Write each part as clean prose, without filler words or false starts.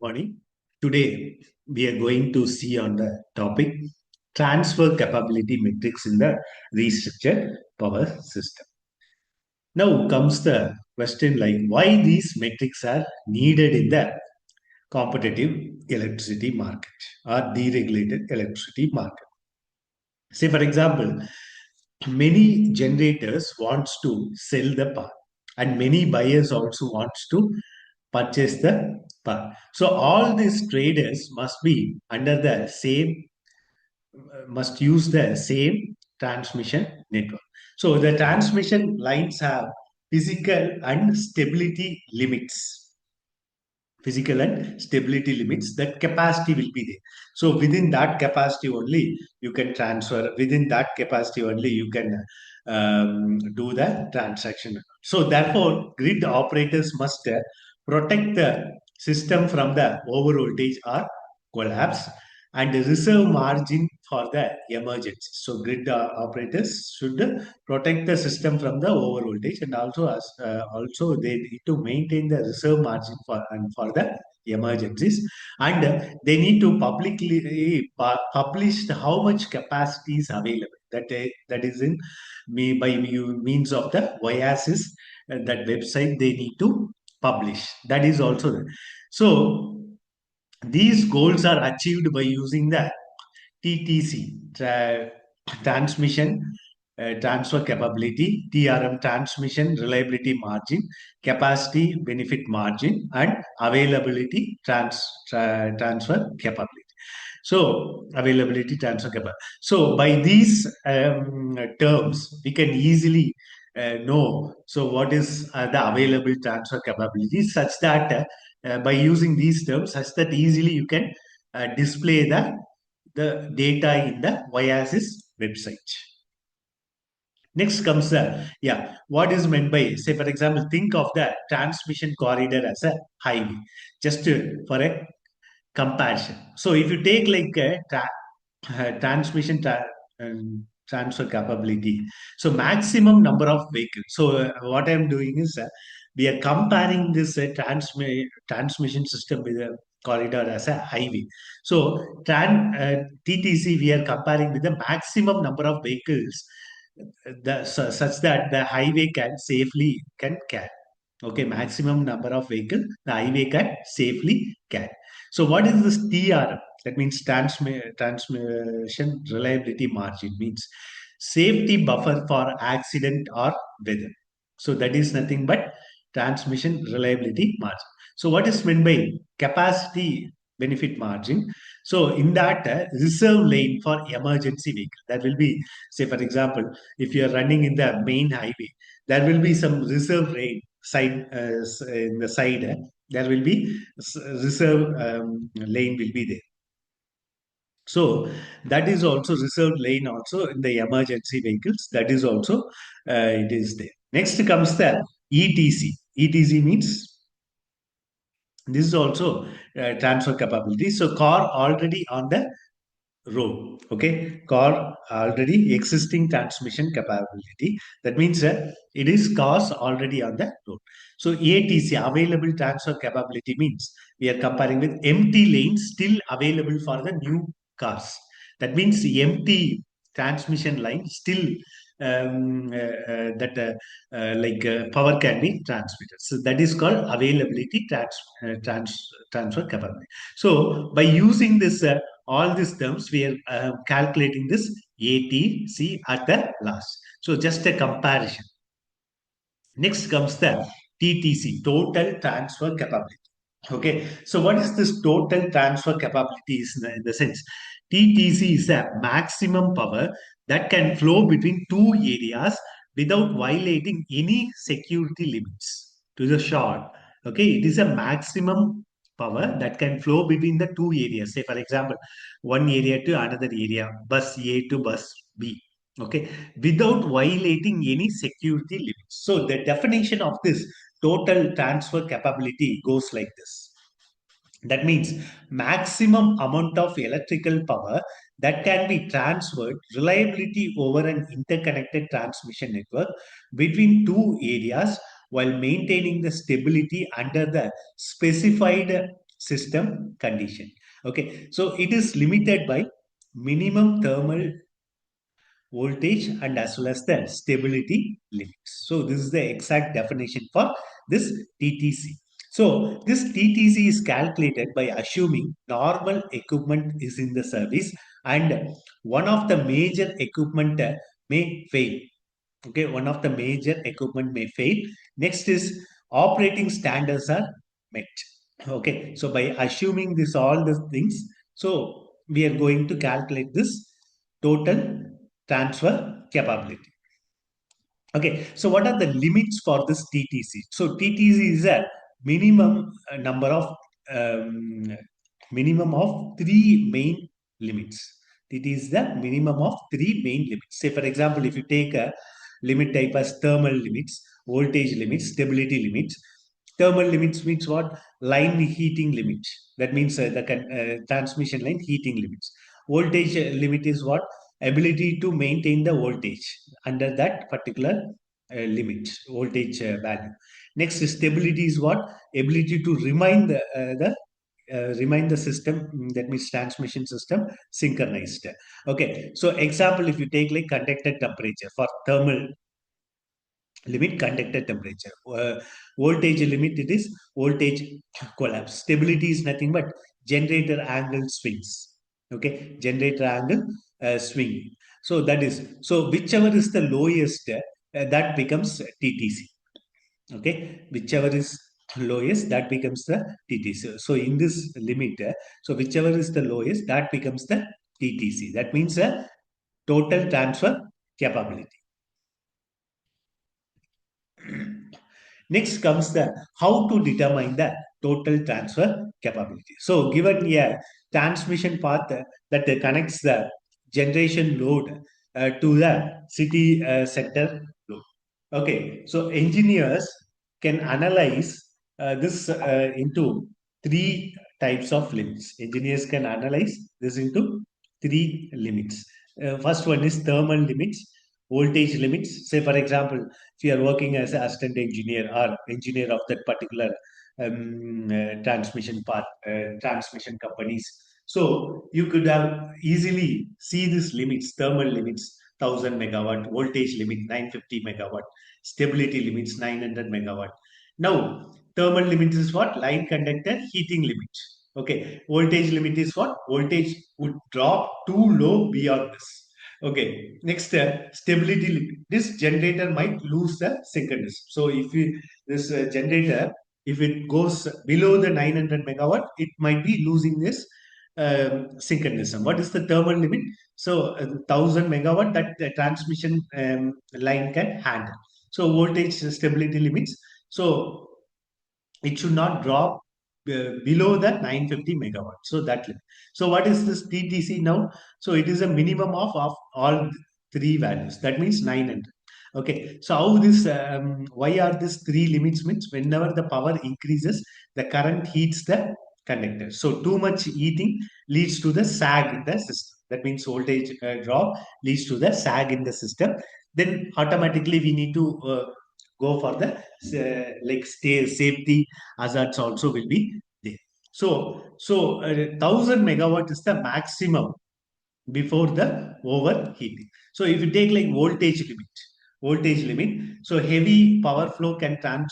Morning. Today, we are going to see on the topic transfer capability metrics in the restructured power system. Now comes the question like why these metrics are needed in the competitive electricity market or deregulated electricity market. Say, for example, many generators wants to sell the power and many buyers also wants to purchase the power. So all these traders must be under the same, must use the same transmission network. So the transmission lines have physical and stability limits. Physical and stability limits, that capacity will be there. So within that capacity only you can transfer, within that capacity only you can do the transaction. So therefore grid operators must protect the system from the over voltage or collapse and reserve margin for the emergency. So grid operators should protect the system from the over voltage, and also they need to maintain the reserve margin for the emergencies, and they need to publicly publish how much capacity is available. That is in by means of the OASIS, that website they need to publish. That is also there. So these goals are achieved by using the TTC, transmission transfer capability, TRM, transmission reliability margin, capacity benefit margin, and availability transfer capability. So availability transfer capability. So by these terms, we can easily know. So what is the available transfer capability, such that by using these terms, such that easily you can display the data in the OASIS website. Next comes what is meant by, say, for example, think of the transmission corridor as a highway, just for a comparison. So if you take like a transmission transfer capability, so maximum number of vehicles. So what I'm doing is we are comparing this transmission system with a corridor as a highway. So TTC we are comparing with the maximum number of vehicles, such that the highway can safely can carry. Okay, maximum number of vehicles the highway can safely carry. So what is this TRM? That means transmission reliability margin, means safety buffer for accident or weather. So that is nothing but transmission reliability margin. So what is meant by capacity benefit margin? So in that reserve lane for emergency vehicle, that will be, say for example, if you are running in the main highway, there will be some reserve lane side in the side. There will be reserve lane will be there. So that is also reserved lane also in the emergency vehicles. That is also it is there. Next comes the ETC. ETC means this is also transfer capability. So car already on the road. Okay, car already existing transmission capability. That means it is cars already on the road. So ATC, available transfer capability, means we are comparing with empty lanes still available for the new cars. That means the empty transmission line still power can be transmitted. So that is called availability transfer capability. So by using this all these terms, we are calculating this ATC at the last. So just a comparison. Next comes the TTC, total transfer capability. Okay, so what is this total transfer capability in the sense? TTC is a maximum power that can flow between two areas without violating any security limits. To the short, okay, it is a maximum power that can flow between the two areas. Say, for example, one area to another area, bus A to bus B. Okay, without violating any security limits. So the definition of this total transfer capability goes like this. That means maximum amount of electrical power that can be transferred reliability over an interconnected transmission network between two areas while maintaining the stability under the specified system condition. Okay, so it is limited by minimum thermal voltage and as well as the stability limits. So this is the exact definition for this TTC. So this TTC is calculated by assuming normal equipment is in the service and one of the major equipment may fail. Okay, one of the major equipment may fail. Next is operating standards are met. Okay, so by assuming this all the things, so we are going to calculate this total transfer capability. Okay, so what are the limits for this TTC? So TTC is a minimum number of minimum of three main limits. It is the minimum of three main limits. Say for example, if you take a limit type as thermal limits, voltage limits, stability limits. Thermal limits means what? Line heating limit. That means the transmission line heating limits. Voltage limit is what? Ability to maintain the voltage under that particular limit, voltage value. Next, stability is what? Ability to remind the system, that means transmission system synchronized. Okay, so example, if you take like conductor temperature for thermal limit, conductor temperature, voltage limit, it is voltage collapse. Stability is nothing but generator angle swings. Okay, generator angle swing. So that is, so whichever is the lowest, that becomes TTC. Okay, whichever is lowest, that becomes the TTC. So in this limit, so whichever is the lowest, that becomes the TTC. That means total transfer capability. Next comes the how to determine the total transfer capability. So given a transmission path that connects the generation load to the city center load. Okay, so engineers can analyze this into three types of limits. Engineers can analyze this into three limits. First one is thermal limits, voltage limits. Say, for example, if you are working as an assistant engineer or engineer of that particular transmission part, transmission companies. So you could have easily see these limits, thermal limits, 1000 megawatt, voltage limit 950 megawatt, stability limits 900 megawatt. Now, thermal limit is what? Line conductor heating limit. Okay, voltage limit is what? Voltage would drop too low beyond this. Okay, next stability limit. This generator might lose the synchronism. So if you, this generator, if it goes below the 900 megawatt, it might be losing this synchronism. What is the thermal limit? So 1000 megawatt that the transmission line can handle. So voltage stability limits. So it should not drop below the 950 megawatt. So that limit. So what is this TTC now? So it is a minimum of all three values. That means 900. Okay. So how this? Why are these three limits? Means whenever the power increases, the current heats the conductor. So too much heating leads to the sag in the system. That means voltage drop leads to the sag in the system. Then automatically we need to go for the like safety hazards also will be there. So 1000 megawatt is the maximum before the overheating. So if you take like voltage limit, so heavy power flow can power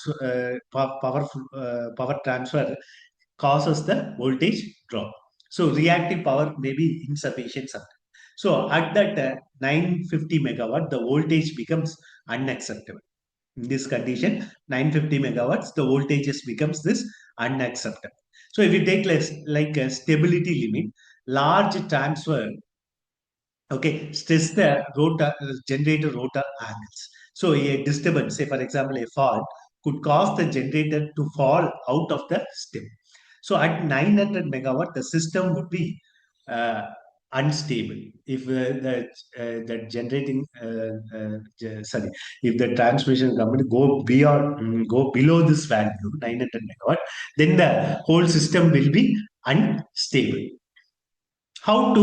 transfer causes the voltage drop. So reactive power may be insufficient sometimes. So at that 950 megawatt, the voltage becomes unacceptable. In this condition, 950 megawatts, the voltages becomes this unacceptable. So if you take like a stability limit, large transfer, okay, stress the rotor, generator rotor angles. So a disturbance, say for example, a fault could cause the generator to fall out of the stem. So at 900 megawatt, the system would be uh, unstable. If the generating, sorry, if the transmission company go beyond, go below this value, 900 megawatt, then the whole system will be unstable. How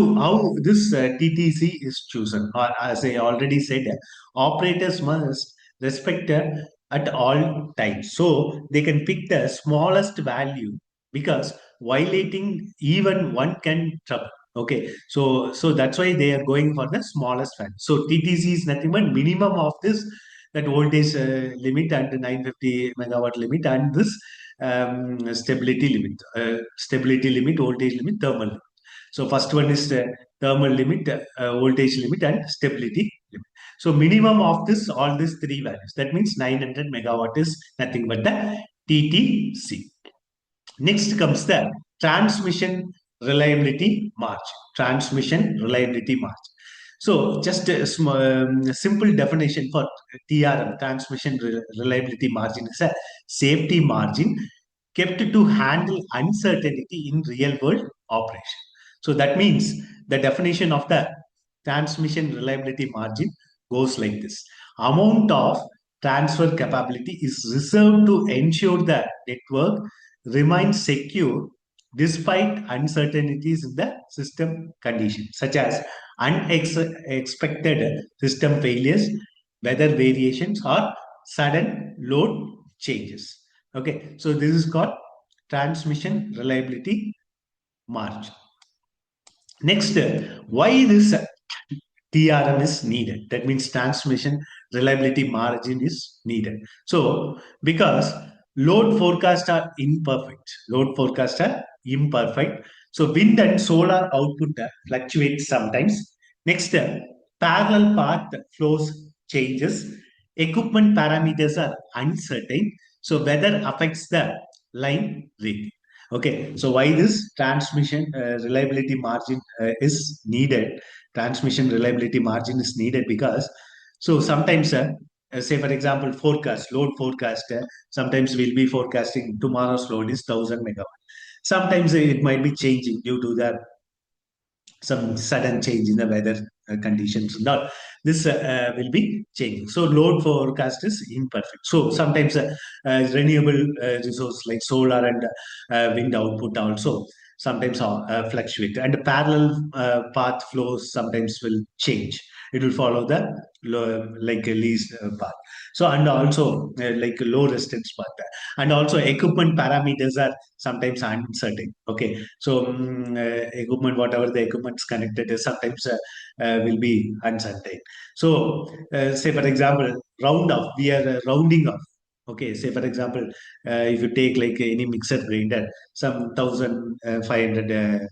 this TTC is chosen? Or as I already said, operators must respect at all times. So they can pick the smallest value because violating even one can trouble. Okay, so that's why they are going for the smallest fan. So TTC is nothing but minimum of this, that voltage limit and 950 megawatt limit, and this stability limit, voltage limit, thermal limit. So first one is the thermal limit, voltage limit, and stability limit. So minimum of this, all these three values. That means 900 megawatt is nothing but the TTC. Next comes the transmission reliability margin. Transmission reliability margin. So just a simple definition for TRM, transmission reliability margin, is a safety margin kept to handle uncertainty in real world operation. So that means the definition of the transmission reliability margin goes like this: amount of transfer capability is reserved to ensure the network remains secure despite uncertainties in the system conditions, such as unexpected system failures, weather variations, or sudden load changes. Okay, so this is called transmission reliability margin. Next, why this TRM is needed? That means transmission reliability margin is needed. So, because load forecasts are imperfect. Load forecasts are imperfect. So, wind and solar output fluctuates sometimes. Next, parallel path flows changes. Equipment parameters are uncertain. So, weather affects the line rating. Okay, so why this transmission reliability margin is needed? Transmission reliability margin is needed because, so sometimes say for example forecast, load forecast, sometimes we'll be forecasting tomorrow's load is 1000 megawatt. Sometimes it might be changing due to the some sudden change in the weather conditions. Not this will be changing. So load forecast is imperfect. So sometimes renewable resource like solar and wind output also sometimes fluctuate, and parallel path flows sometimes will change. It will follow the like a least path. So and also like a low resistance path, and also equipment parameters are sometimes uncertain. Okay, so equipment, whatever the equipment is connected is sometimes will be uncertain. So say for example round off, we are rounding off. Okay, say for example if you take like any mixer grinder, some 1500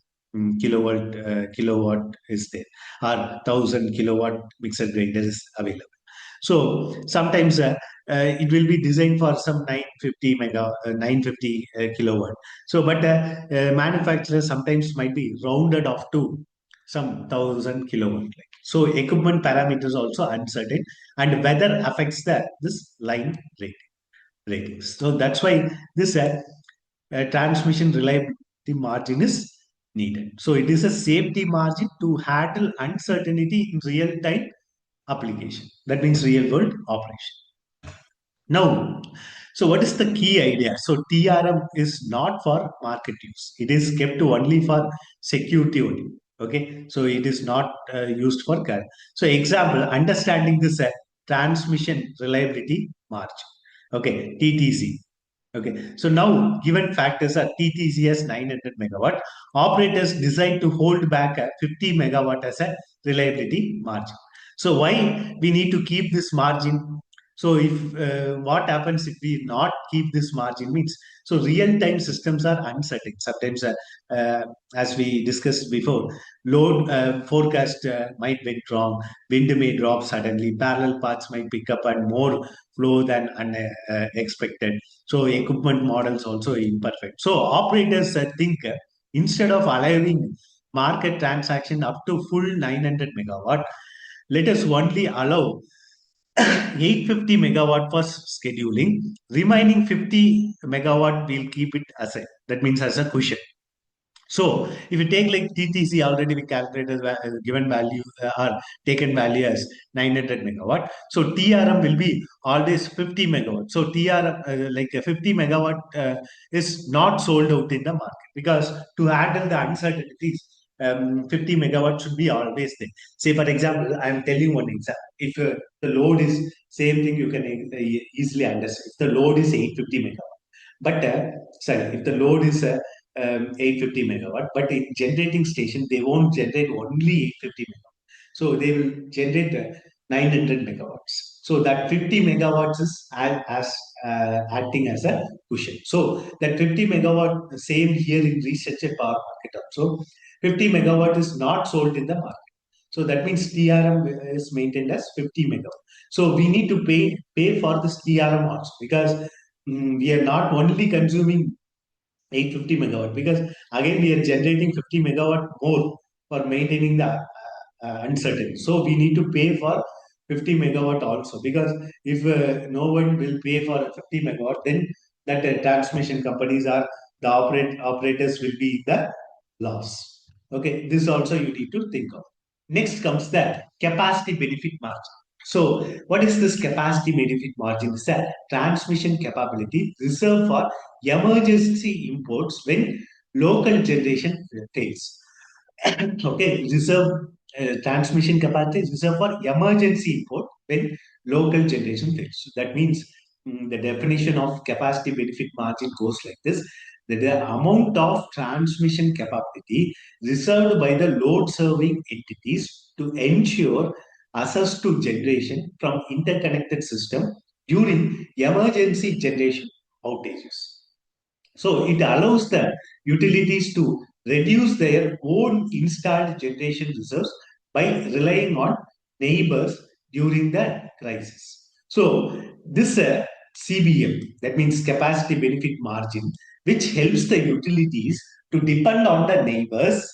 kilowatt is there, or 1000 kilowatt mixer grinder is available. So sometimes it will be designed for some 950 kilowatt. So, but manufacturers sometimes might be rounded off to some 1000 kilowatt. So, equipment parameters also uncertain, and weather affects the this line ratings. So that's why this transmission reliability margin is needed. So it is a safety margin to handle uncertainty in real time application. That means real world operation. Now, so what is the key idea? So TRM is not for market use. It is kept only for security only. Okay, so it is not used for car. So example, understanding this transmission reliability margin. Okay, TTC. Okay, so now given factors are TTC as 900 megawatt, operators decide to hold back 50 megawatt as a reliability margin. So why we need to keep this margin? So if what happens if we not keep this margin means, so real time systems are uncertain. Sometimes, as we discussed before, load forecast might went wrong, wind may drop suddenly, parallel paths might pick up and more flow than expected. So equipment models also imperfect. So operators think instead of allowing market transaction up to full 900 megawatt, let us only allow 850 megawatt for scheduling. Remaining 50 megawatt, we'll keep it as a, that means as a cushion. So if you take like TTC, already we calculated given value or taken value as 900 megawatt. So TRM will be always 50 megawatt. So TRM like a 50 megawatt is not sold out in the market, because to handle the uncertainties, 50 megawatt should be always there. Say for example, I am telling one example. If the load is same thing, you can easily understand. If the load is 850 megawatt, but sorry, if the load is 850 megawatt, but in generating station, they won't generate only 850 megawatt. So they will generate 900 megawatts. So that 50 megawatts is acting as a cushion. So that 50 megawatt, same here in restructured power market also, 50 megawatt is not sold in the market. So that means TRM is maintained as 50 megawatt. So we need to pay for this TRM also, because we are not only consuming 850 megawatt, because again we are generating 50 megawatt more for maintaining the uncertain. So we need to pay for 50 megawatt also, because if no one will pay for 50 megawatt, then that transmission companies are the operators will be the loss. Okay, this also you need to think of. Next comes the capacity benefit margin. So, what is this capacity benefit margin? It's a transmission capability reserved for emergency imports when local generation fails. Okay, reserve transmission capacity is reserved for emergency import when local generation fails. So that means the definition of capacity benefit margin goes like this: that the amount of transmission capacity reserved by the load serving entities to ensure access to generation from interconnected system during emergency generation outages. So it allows the utilities to reduce their own installed generation reserves by relying on neighbors during the crisis. So this CBM, that means capacity benefit margin, which helps the utilities to depend on the neighbors,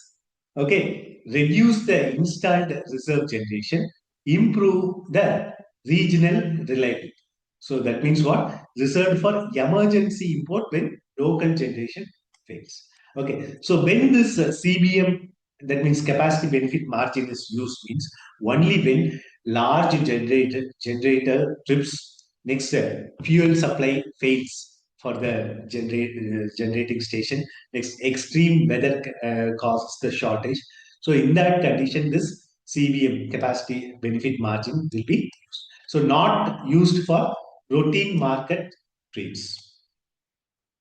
okay, reduce the installed reserve generation, improve the regional reliability. So that means what? Reserved for emergency import when local generation fails. Okay, so when this CBM, that means capacity benefit margin, is used, means only when large generator trips, next fuel supply fails for the generating station, next extreme weather causes the shortage. So in that condition, this CBM, capacity benefit margin, will be used. So not used for routine market trades.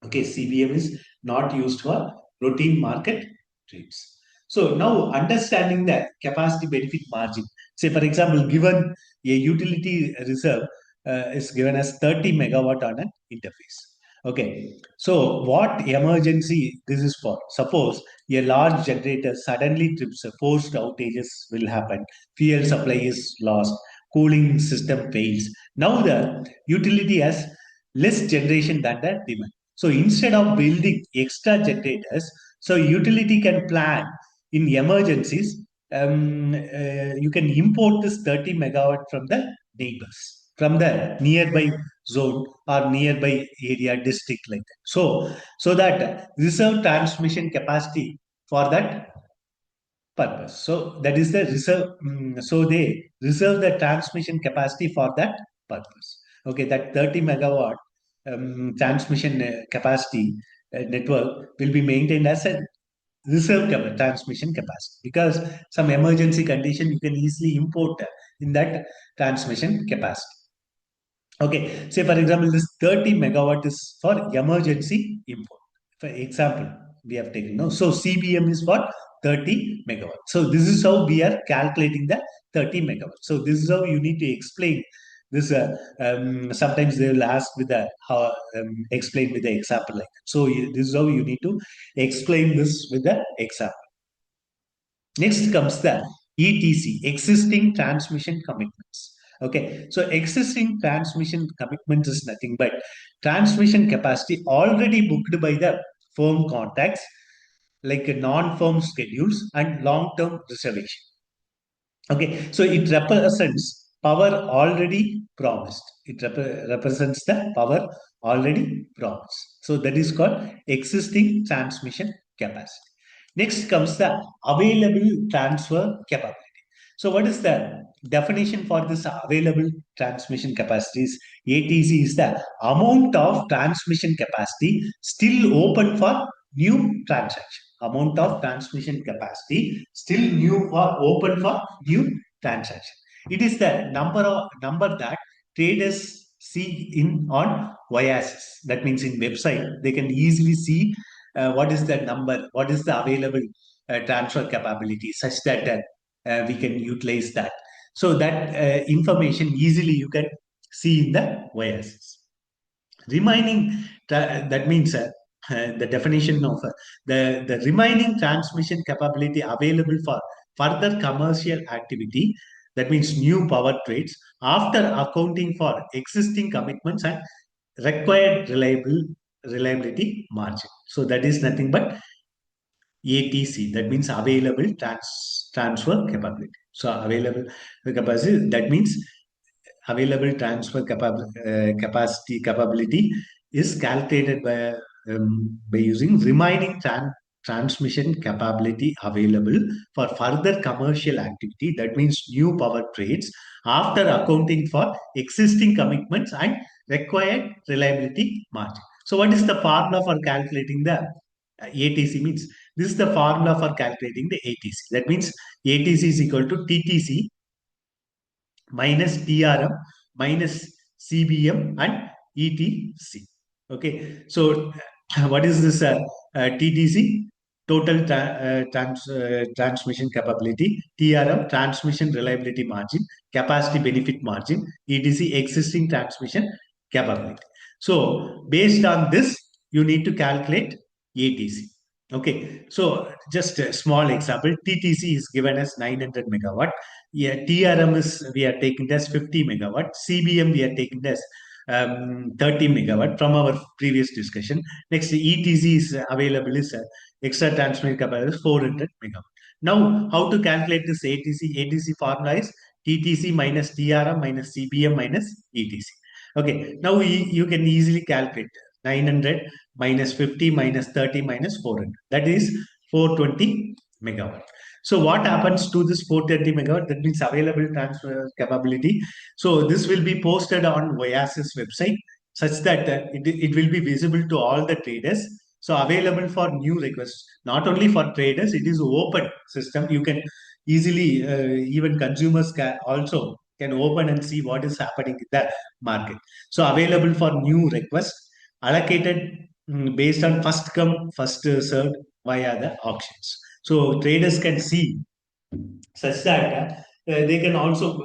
Okay, CBM is not used for routine market trades. So now understanding the capacity benefit margin. Say for example, given a utility reserve is given as 30 megawatt on an interface. Okay, so what emergency this is for? Suppose a large generator suddenly trips, forced outages will happen, fuel supply is lost, cooling system fails. Now the utility has less generation than the demand. So instead of building extra generators, so utility can plan in emergencies. You can import this 30 megawatt from the neighbors, from the nearby zone or nearby area district, like that. So that reserve transmission capacity for that purpose. So that is the reserve. So they reserve the transmission capacity for that purpose. Okay, that 30 megawatt transmission capacity network will be maintained as a reserve transmission capacity, because some emergency condition you can easily import in that transmission capacity. Okay, say for example, this 30 megawatt is for emergency import. For example, we have taken now. So CBM is for 30 megawatt. So this is how we are calculating the 30 megawatt. So this is how you need to explain this. Sometimes they will ask with the how explain with the example like that. So this is how you need to explain this with the example. Next comes the ETC, existing transmission commitments. Okay, so existing transmission commitments is nothing but transmission capacity already booked by the firm contracts, like non-firm schedules and long-term reservation. Okay, so it represents power already promised. It represents the power already promised. So that is called existing transmission capacity. Next comes the available transfer capability. So what is the definition for this available transmission capacities? ATC is the amount of transmission capacity still open for new transaction. Amount of transmission capacity still new or open for new transaction. It is the number that traders see in on OASIS. That means in website they can easily see what is the number, what is the available transfer capability, such that we can utilize that. So that information easily you can see in the OASIS. Remaining, that means the definition of the remaining transmission capability available for further commercial activity, that means new power trades, after accounting for existing commitments and required reliability margin. So that is nothing but ATC, that means available transfer capability. So available capacity, that means available transfer capability is calculated by using remaining transmission capability available for further commercial activity, that means new power trades, after accounting for existing commitments and required reliability margin. So what is the formula for calculating the ATC? Means this is the formula for calculating the ATC. That means ATC is equal to TTC minus TRM minus CBM and ETC. Okay, so what is this TTC? Total transmission capability, TRM transmission reliability margin, capacity benefit margin, ETC existing transmission capability. So based on this, you need to calculate ATC. Okay, so just a small example, TTC is given as 900 megawatt. Yeah, TRM is we are taking as 50 megawatt. CBM we are taking as 30 megawatt from our previous discussion. Next, ETC is available is extra transmission capacity is 400 megawatt. Now, how to calculate this ATC? ATC formula is TTC minus TRM minus CBM minus ETC. Okay, now you can easily calculate 900 minus 50 minus 30 minus 400. That is 420 megawatt. So what happens to this 430 megawatt? That means available transfer capability. So this will be posted on OASIS website such that it will be visible to all the traders. So available for new requests, not only for traders, it is open system. You can easily, even consumers can also can open and see what is happening in the market. So available for new requests, allocated based on first come, first served via the auctions. So traders can see such that they can also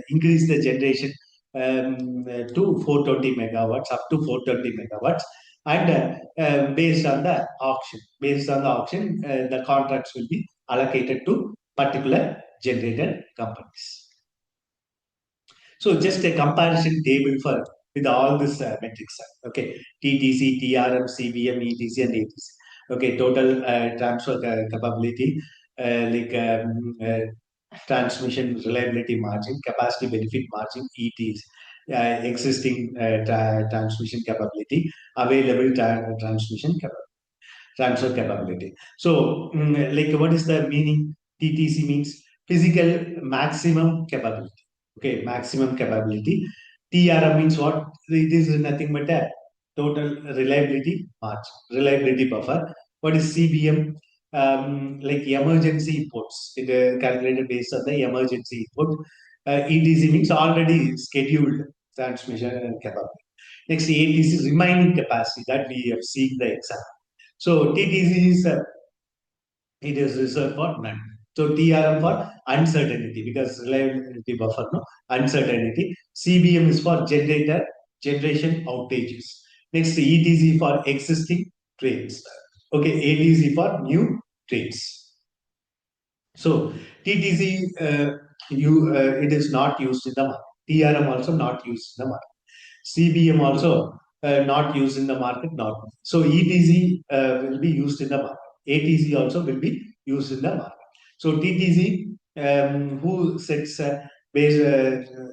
increase the generation to 420 megawatts, up to 420 megawatts. And based on the auction, the contracts will be allocated to particular generator companies. So just a comparison table for with all this metrics. Okay, TTC, TRM, CBM, ETC, and ATC. Okay, total transfer capability, transmission reliability margin, capacity benefit margin, ETs, existing transmission capability, available transmission transfer capability. So, what is the meaning? TTC means physical maximum capability. Okay, maximum capability. TRM means what? It is nothing but a total reliability margin, reliability buffer. What is CBM? Like emergency inputs. It calculated based on the emergency input. ETC means already scheduled transmission capability. Next, ATC is remaining capacity that we have seen the example. So TTC is it is reserved for none. So TRM for uncertainty because reliability buffer no uncertainty. CBM is for generation outages. Next ETC for existing trades. Okay, ATC for new trades. So TTC it is not used in the market. TRM also not used in the market. CBM also not used in the market. Not so ETC will be used in the market. ATC also will be used in the market. So TTC who sets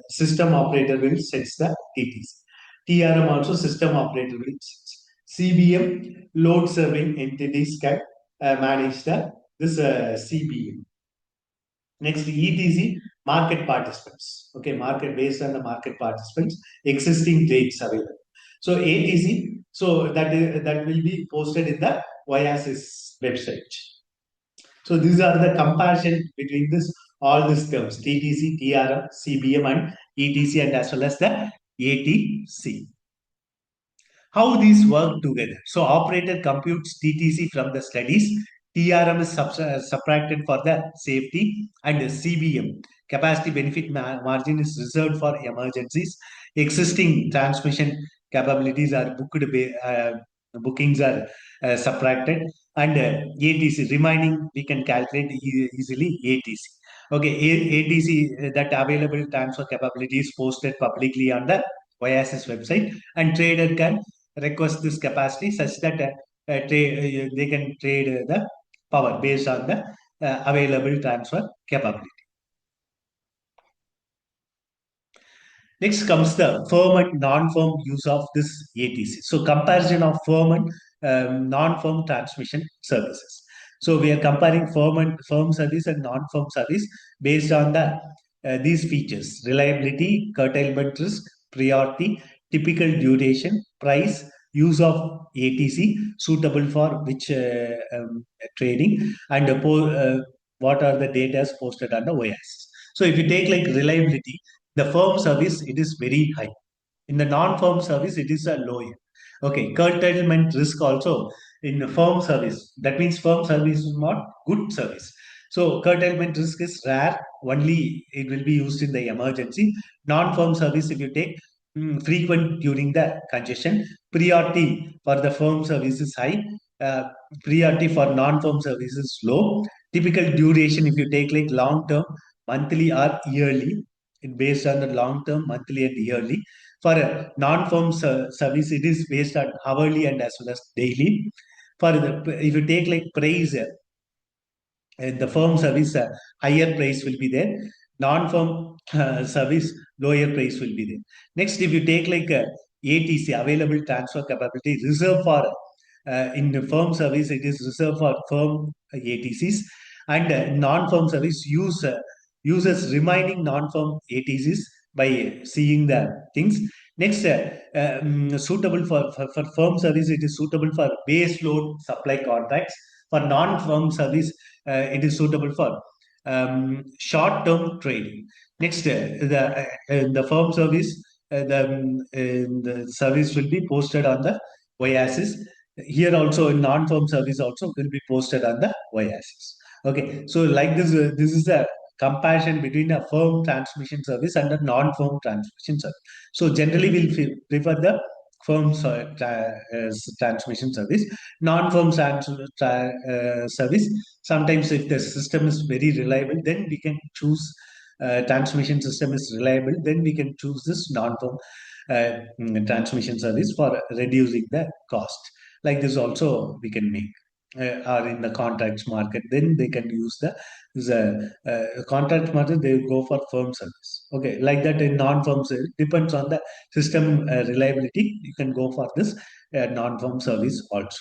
system operator will sets the TTC. TRM also system operator will sets. CBM load serving entities can manage this CBM. Next, ETC, market participants. Okay, market based on the market participants, existing trades available. So ATC, so that will be posted in the OASIS website. So these are the comparison between this all these terms TTC, TRM, CBM, and ETC, and as well as the ATC. How these work together. So operator computes TTC from the studies. TRM is subtracted for the safety, and CBM, capacity benefit margin, is reserved for emergencies. Existing transmission capabilities are bookings are subtracted, and ATC remaining we can calculate easily ATC. Okay, ATC, that available transfer capability is posted publicly on the OASIS website, and trader can request this capacity such that they can trade the power based on the available transfer capability. Next comes the firm and non-firm use of this ATC. So comparison of firm and non-firm transmission services. So we are comparing firm service and non-firm service based on the these features: reliability, curtailment risk, priority, typical duration, price, use of ATC, suitable for which trading, and what are the data posted on the OAS. So if you take like reliability, the firm service, it is very high. In the non-firm service, it is a lower. Okay, curtailment risk also in the firm service. That means firm service is not good service. So curtailment risk is rare. Only it will be used in the emergency. Non-firm service, if you take frequent during the congestion. Priority for the firm service is high. Uh, Priority for non-firm service is low. Typical duration, if you take like long-term, monthly or yearly, it based on the long term, monthly and yearly. For a non-firm service, it is based on hourly and as well as daily. For the, if you take like price, the firm service, higher price will be there. Non-firm service, lower price will be there. Next, if you take like ATC, available transfer capability, reserved for in the firm service, it is reserved for firm ATCs, and non-firm service uses remaining non-firm ATCs by seeing the things. Next, suitable for firm service, it is suitable for base load supply contracts. For non-firm service, it is suitable for short-term trading. Next, the firm service, the service will be posted on the OASIS. Here also, non-firm service also will be posted on the OASIS. Okay, so like this is a comparison between a firm transmission service and a non-firm transmission service. So generally, we'll prefer the firm transmission service. Non-firm service, sometimes if the system is very reliable, then we can choose transmission system is reliable, then we can choose this non-firm transmission service for reducing the cost. Like this also we can make. Or in the contracts market, then they can use the contract market, they go for firm service. Okay, like that in non-firm service, depends on the system reliability, you can go for this non-firm service also.